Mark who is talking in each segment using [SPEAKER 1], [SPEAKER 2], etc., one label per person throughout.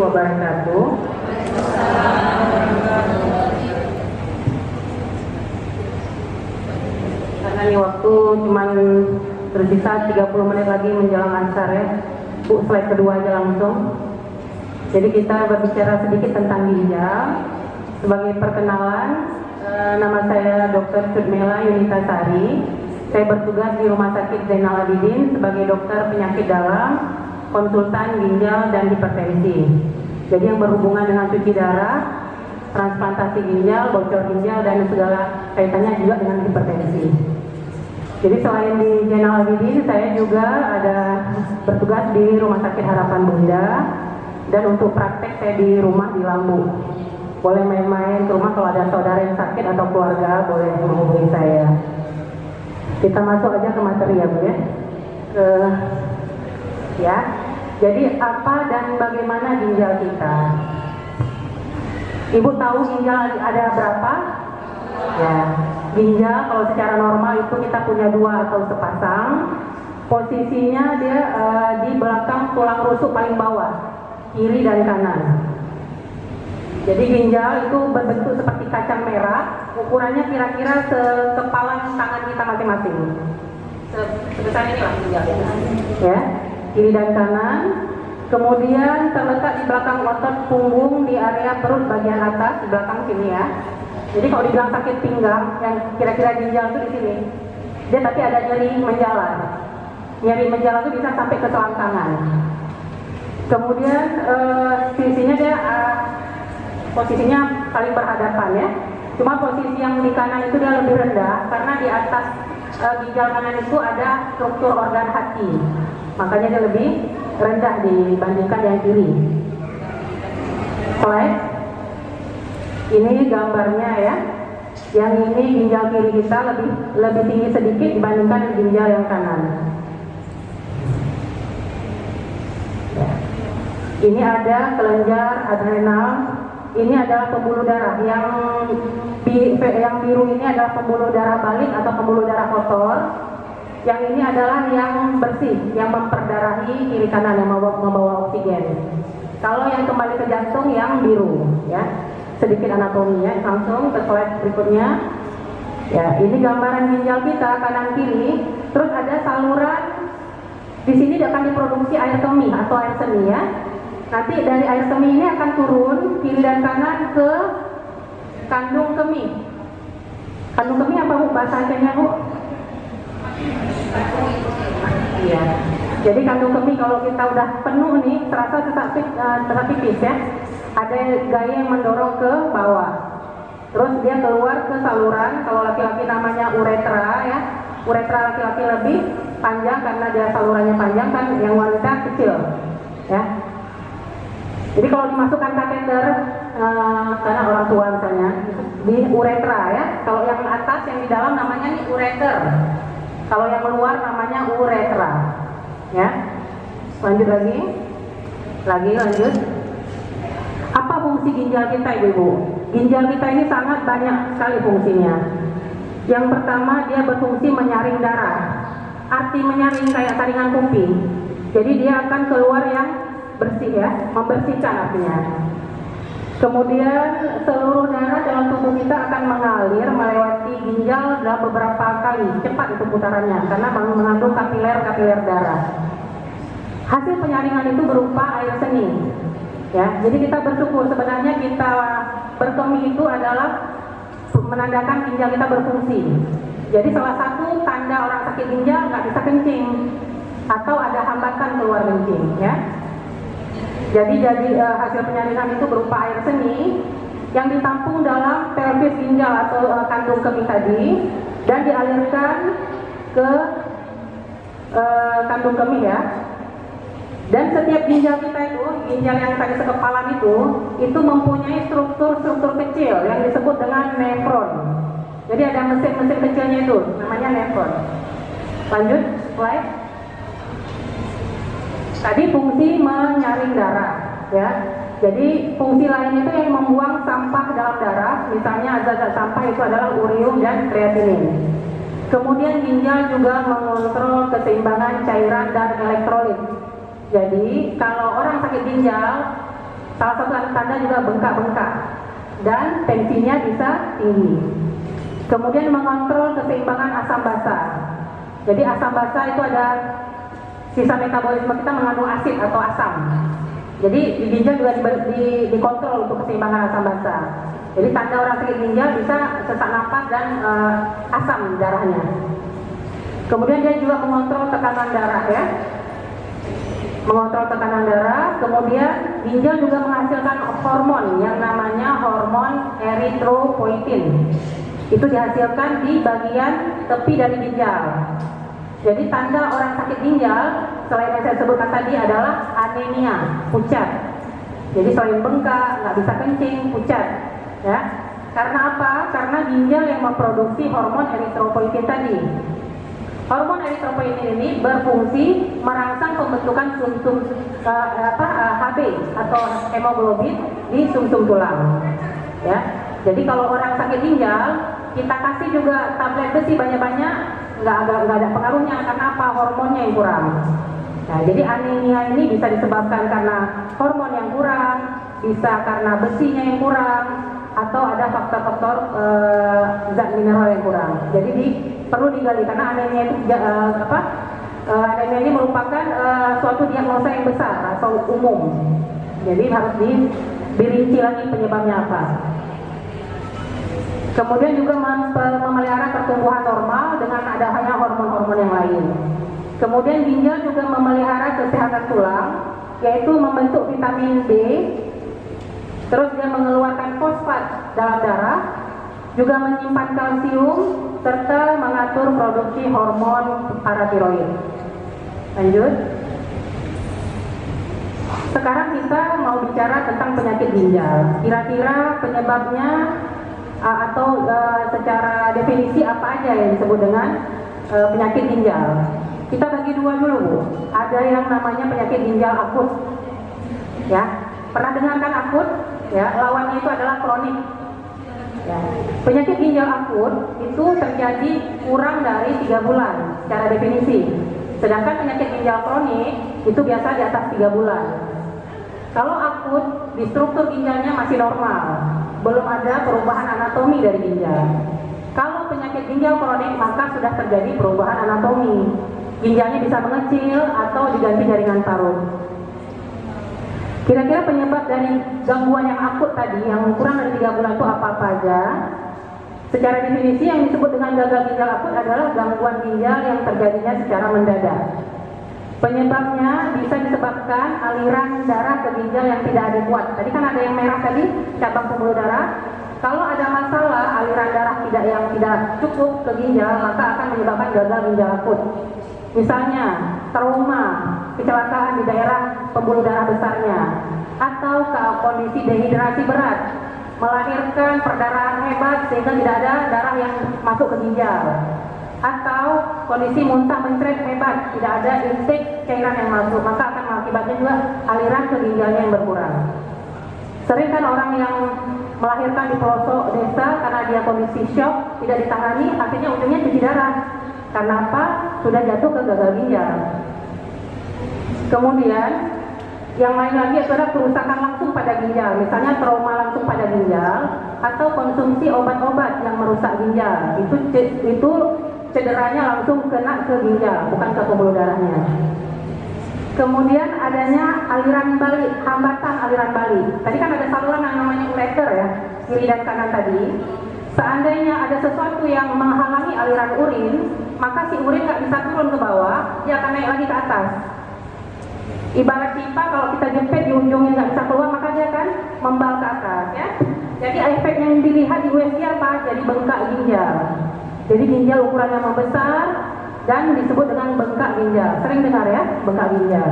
[SPEAKER 1] wabarakatuh. Karena ini waktu cuman tersisa 30 menit lagi menjelang asar ya. Bu, slide kedua aja langsung. Jadi kita berbicara sedikit tentang ginjal. Sebagai perkenalan, nama saya Dr. Cudmela Yunitasari. Saya bertugas di Rumah Sakit Zainal Abidin sebagai dokter penyakit dalam, konsultan ginjal dan hipertensi. Jadi yang berhubungan dengan cuci darah, transplantasi ginjal, bocor ginjal dan segala kaitannya juga dengan hipertensi. Jadi selain di Zainal Abidin, saya juga ada bertugas di Rumah Sakit Harapan Bunda, dan untuk praktek saya di rumah di Lambu. Boleh main-main ke rumah kalau ada saudara yang sakit atau keluarga, boleh menghubungi saya. Kita masuk aja ke materi ya Bu ya. Ya. Jadi apa dan bagaimana ginjal kita? Ibu tahu ginjal ada berapa? Ya. Ginjal kalau secara normal itu kita punya 2 atau sepasang. Posisinya dia di belakang tulang rusuk paling bawah, kiri dan kanan. Jadi ginjal itu berbentuk seperti kacang merah, ukurannya kira-kira sekepalan tangan kita masing-masing. Sebesar ini lah ginjal ya, kiri dan kanan. Kemudian terletak di belakang otot punggung di area perut bagian atas di belakang sini ya. Jadi kalau dibilang sakit pinggang, yang kira-kira ginjal itu di sini, dia tapi ada nyeri menjalar. Nyeri menjalar itu bisa sampai ke selangkangan. Kemudian sisinya dia posisinya saling berhadapan ya. Cuma posisi yang di kanan itu dia lebih rendah karena di atas ginjal kanan itu ada struktur organ hati. Makanya dia lebih rendah dibandingkan yang kiri. Slide. Ini gambarnya ya. Yang ini ginjal kiri kita lebih tinggi sedikit dibandingkan ginjal yang kanan. Ini ada kelenjar adrenal. Ini adalah pembuluh darah. Yang biru ini adalah pembuluh darah balik atau pembuluh darah kotor. Yang ini adalah yang bersih, yang memperdarahi kiri kanan, yang membawa oksigen. Kalau yang kembali ke jantung yang biru, ya. Sedikit anatominya, langsung ke slide berikutnya. Ya, ini gambaran ginjal kita kanan kiri. Terus ada saluran. Di sini akan diproduksi air kemih atau air seni ya. Nanti dari air kemih ini akan turun kiri dan kanan ke kandung kemih. Kandung kemih apa Bu bahasa Acehnya Bu? Iya. Jadi kandung kemih kalau kita udah penuh nih, terasa tetap tipis ya. Ada gaya yang mendorong ke bawah. Terus dia keluar ke saluran. Kalau laki-laki namanya uretra ya. Uretra laki-laki lebih panjang karena dia salurannya panjang kan, yang wanita kecil ya. Jadi kalau dimasukkan kateter karena orang tua misalnya di uretra ya. Kalau yang atas yang di dalam namanya nih ureter. Kalau yang keluar namanya uretra ya. Lanjut lagi. Lanjut. Apa fungsi ginjal kita Ibu? Ginjal kita ini sangat banyak sekali fungsinya. Yang pertama dia berfungsi menyaring darah. Arti menyaring kayak saringan kopi. Jadi dia akan keluar yang bersih ya, membersihkan artinya. Kemudian seluruh darah dalam tubuh kita akan mengalir melewati ginjal dalam beberapa kali, cepat itu putarannya karena mengandung kapiler darah. Hasil penyaringan itu berupa air seni. Ya, jadi kita bersyukur sebenarnya kita berkemih itu adalah menandakan ginjal kita berfungsi. Jadi salah satu tanda orang sakit ginjal nggak bisa kencing atau ada hambatan keluar kencing ya. Jadi hasil penyaringan itu berupa air seni yang ditampung dalam pelvis ginjal atau kandung kemih tadi dan dialirkan ke kandung kemih ya. Dan setiap ginjal kita itu, ginjal yang tadi sekepalan itu mempunyai struktur kecil yang disebut dengan nefron. Jadi ada mesin-mesin kecilnya itu, namanya nefron. Lanjut, slide. Tadi fungsi menyaring darah, ya. Jadi fungsi lain itu yang membuang sampah dalam darah, misalnya zat-zat sampah itu adalah urium dan kreatinin. Kemudian ginjal juga mengontrol keseimbangan cairan dan elektrolit. Jadi kalau orang sakit ginjal Salah satu tanda juga bengkak-bengkak dan tensinya bisa tinggi. Kemudian mengontrol keseimbangan asam basa. Jadi asam basa itu ada sisa metabolisme kita mengandung asid atau asam. Jadi di ginjal juga dikontrol untuk keseimbangan asam basa. Jadi tanda orang sakit ginjal bisa sesak napas dan asam darahnya. Kemudian dia juga mengontrol tekanan darah ya. Mengontrol tekanan darah. Kemudian ginjal juga menghasilkan hormon yang namanya hormon eritropoietin. Itu dihasilkan di bagian tepi dari ginjal. Jadi tanda orang sakit ginjal selain yang saya sebutkan tadi adalah anemia, pucat. Jadi selain bengkak, nggak bisa kencing, pucat. Ya, karena apa? Karena ginjal yang memproduksi hormon eritropoietin tadi. Hormon eritropoietin ini berfungsi merangsang pembentukan sumsum Hb atau hemoglobin di sumsum tulang. Ya, jadi kalau orang sakit ginjal kita kasih juga tablet besi banyak-banyak, nggak ada pengaruhnya. Karena apa? Hormonnya yang kurang. Nah, jadi anemia ini bisa disebabkan karena hormon yang kurang, bisa karena besinya yang kurang, atau ada faktor-faktor zat mineral yang kurang. Jadi perlu digali karena anemia itu anemia ini merupakan suatu diagnosa yang besar atau umum. Jadi harus dirinci lagi penyebabnya apa. Kemudian juga memelihara pertumbuhan normal dengan adanya hormon-hormon yang lain. Kemudian ginjal juga memelihara kesehatan tulang, yaitu membentuk vitamin D. Terus dia mengeluarkan fosfat dalam darah, juga menyimpan kalsium, serta mengatur produksi hormon paratiroid. Lanjut. Sekarang kita mau bicara tentang penyakit ginjal. Kira-kira penyebabnya atau secara definisi apa aja yang disebut dengan penyakit ginjal. Kita bagi dua dulu, Bu. Ada yang namanya penyakit ginjal akut. Ya, pernah dengar kan akut? Ya, lawannya itu adalah kronik. Ya. Penyakit ginjal akut itu terjadi kurang dari 3 bulan secara definisi. Sedangkan penyakit ginjal kronik itu biasa di atas 3 bulan. Kalau akut, di struktur ginjalnya masih normal, belum ada perubahan anatomi dari ginjal. Kalau penyakit ginjal kronik maka sudah terjadi perubahan anatomi. Ginjalnya bisa mengecil atau diganti jaringan parut. Kira-kira penyebab dari gangguan yang akut tadi yang kurang dari 3 bulan itu apa-apa aja? Secara definisi yang disebut dengan gagal ginjal akut adalah gangguan ginjal yang terjadinya secara mendadak. Penyebabnya bisa disebabkan aliran darah ke ginjal yang tidak adekuat. Tadi kan ada yang merah tadi, cabang pembuluh darah. Kalau ada masalah aliran darah yang tidak cukup ke ginjal, maka akan menyebabkan gagal ginjal akut. Misalnya trauma, kecelakaan di daerah pembuluh darah besarnya, atau kondisi dehidrasi berat, melahirkan perdarahan hebat sehingga tidak ada darah yang masuk ke ginjal, atau kondisi muntah mencret hebat, tidak ada intake cairan yang masuk, maka akan mengakibatkan juga aliran ke ginjalnya yang berkurang. Sering kan orang yang melahirkan di pelosok desa karena dia kondisi shock, tidak ditangani, akhirnya ujungnya cuci darah. Karena apa? Sudah jatuh ke gagal ginjal. Kemudian yang lain lagi adalah kerusakan langsung pada ginjal, misalnya trauma langsung pada ginjal, atau konsumsi obat-obat yang merusak ginjal. Itu cederanya langsung kena ke ginjal, bukan ke pembuluh darahnya. Kemudian adanya aliran balik, hambatan aliran balik. Tadi kan ada saluran yang namanya ureter ya, kiri dan kanan tadi. Seandainya ada sesuatu yang menghalangi aliran urin, maka si urin nggak bisa turun ke bawah, dia akan naik lagi ke atas. Ibarat pipa, kalau kita jepit di ujungnya nggak bisa keluar, maka dia akan membal ke atas ya. Jadi efek yang dilihat di USG apa? Jadi bengkak ginjal. Jadi ginjal ukurannya membesar dan disebut dengan bengkak ginjal. Sering dengar ya, bengkak ginjal.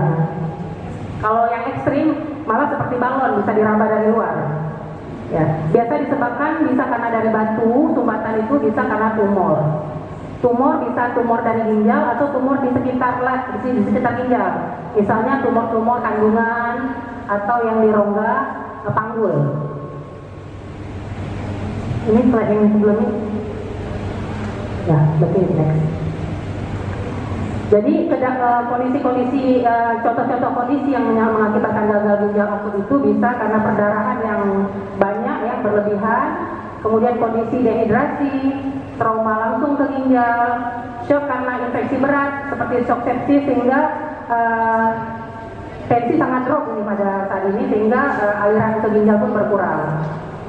[SPEAKER 1] Kalau yang ekstrim malah seperti balon, bisa diraba dari luar. Ya, biasa disebabkan bisa karena dari batu, sumbatan itu bisa karena tumor. Tumor bisa tumor dari ginjal atau tumor di sekitar di sekitar ginjal. Misalnya tumor-tumor kandungan atau yang di rongga panggul. Ini slide yang sebelumnya. Ya, betul next. Jadi kondisi-kondisi contoh-contoh kondisi yang mengakibatkan gagal ginjal akut itu bisa karena perdarahan yang banyak, yang berlebihan, kemudian kondisi dehidrasi, trauma langsung ke ginjal, shock karena infeksi berat seperti shock sepsis sehingga tensi sangat drop ini pada saat ini sehingga aliran ke ginjal pun berkurang.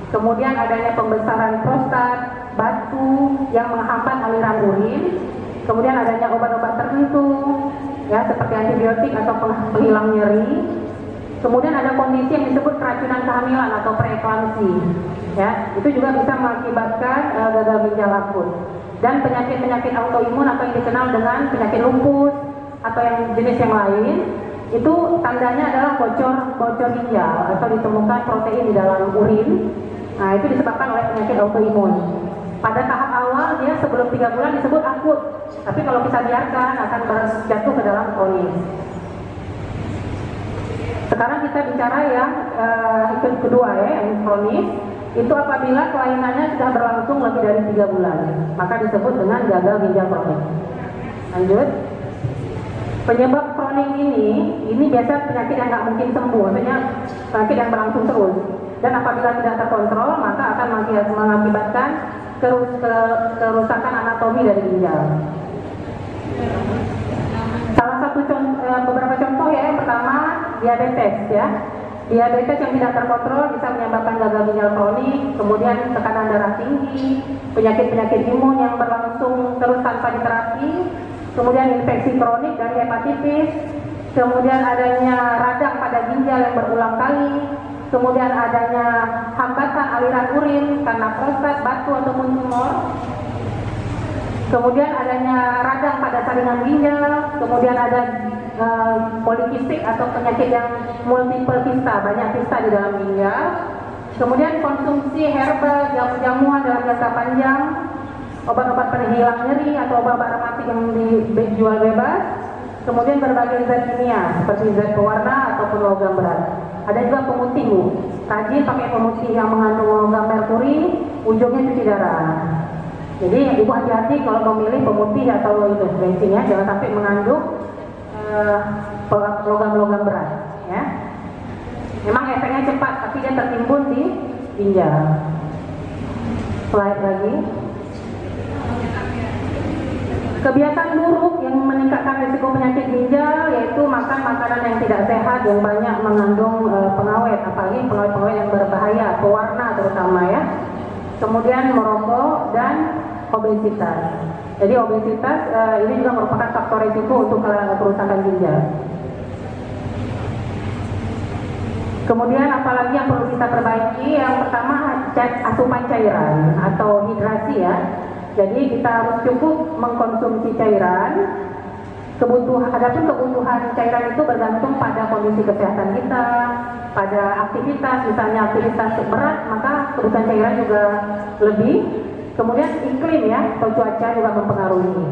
[SPEAKER 1] Kemudian adanya pembesaran prostat, batu yang menghambat aliran urin, kemudian adanya obat-obat tertentu ya seperti antibiotik atau penghilang nyeri. Kemudian ada kondisi yang disebut keracunan kehamilan atau preeklamsi. Ya, itu juga bisa mengakibatkan gagal ginjal akut. Dan penyakit-penyakit autoimun atau yang dikenal dengan penyakit lupus atau yang jenis yang lain, itu tandanya adalah bocor ginjal atau ditemukan protein di dalam urin. Nah, itu disebabkan oleh penyakit autoimun. Pada tahap awal dia sebelum 3 bulan disebut akut, tapi kalau kita biarkan akan jatuh ke dalam kronis. Sekarang kita bicara yang kedua ya, yang kronis. Itu apabila kelainannya sudah berlangsung lebih dari 3 bulan, maka disebut dengan gagal ginjal kronik. Lanjut. Penyebab kronik ini biasa penyakit yang nggak mungkin sembuh, maksudnya penyakit yang berlangsung terus. Dan apabila tidak terkontrol, maka akan mengakibatkan kerusakan anatomi dari ginjal. Salah satu beberapa contoh ya, yang pertama diabetes ya. Diabetes yang tidak terkontrol bisa menyebabkan gagal ginjal kronik, kemudian tekanan darah tinggi, penyakit-penyakit imun yang berlangsung terus tanpa diterapi, kemudian infeksi kronik dari hepatitis, kemudian adanya radang pada ginjal yang berulang kali, kemudian adanya hambatan aliran urin karena prostat, batu ataupun tumor, kemudian adanya radang pada saringan ginjal, kemudian ada polikistik atau penyakit yang multiple kista, banyak kista di dalam ginjal, kemudian konsumsi herbal, jamu-jamuan dalam jangka panjang, obat-obat penghilang nyeri atau obat-obat rematik yang dijual bebas, kemudian berbagai zat kimia seperti zat pewarna ataupun logam berat. Ada juga pemutih, Bu. Rajin pakai pemutih yang mengandung logam merkuri, ujungnya cuci darah. Jadi ibu hati-hati kalau memilih pemutih atau itu bensinnya, jangan sampai mengandung logam-logam berat. Ya. Memang efeknya cepat, tapi dia tertimbun di ginjal. Slide lagi. Kebiasaan buruk yang meningkatkan risiko penyakit ginjal yaitu makan makanan yang tidak sehat yang banyak mengandung pengawet, apalagi pengawet-pengawet yang berbahaya, pewarna terutama ya. Kemudian merokok dan obesitas. Jadi obesitas ini juga merupakan faktor risiko untuk kerusakan ginjal. Kemudian apalagi yang perlu kita perbaiki? Yang pertama asupan cairan atau hidrasi ya. Jadi kita harus cukup mengkonsumsi cairan. Adapun kebutuhan cairan itu bergantung pada kondisi kesehatan kita, pada aktivitas, misalnya aktivitas berat, maka kebutuhan cairan juga lebih. Kemudian iklim ya, atau cuaca juga mempengaruhi.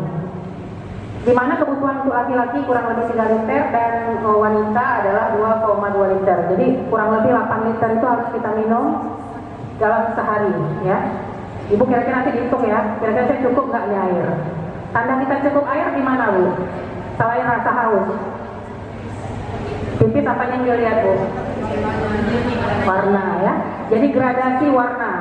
[SPEAKER 1] Di mana kebutuhan untuk laki-laki kurang lebih 3 liter dan wanita adalah 2,2 liter. Jadi kurang lebih 8 liter itu harus kita minum dalam sehari ya. Ibu kira-kira nanti dihitung ya, kira-kira saya cukup nggak nih air? Tanda kita cukup air di mana, Bu? Selain rasa haus. Pipis apa yang dilihat, Bu? Warna ya. Jadi gradasi warna.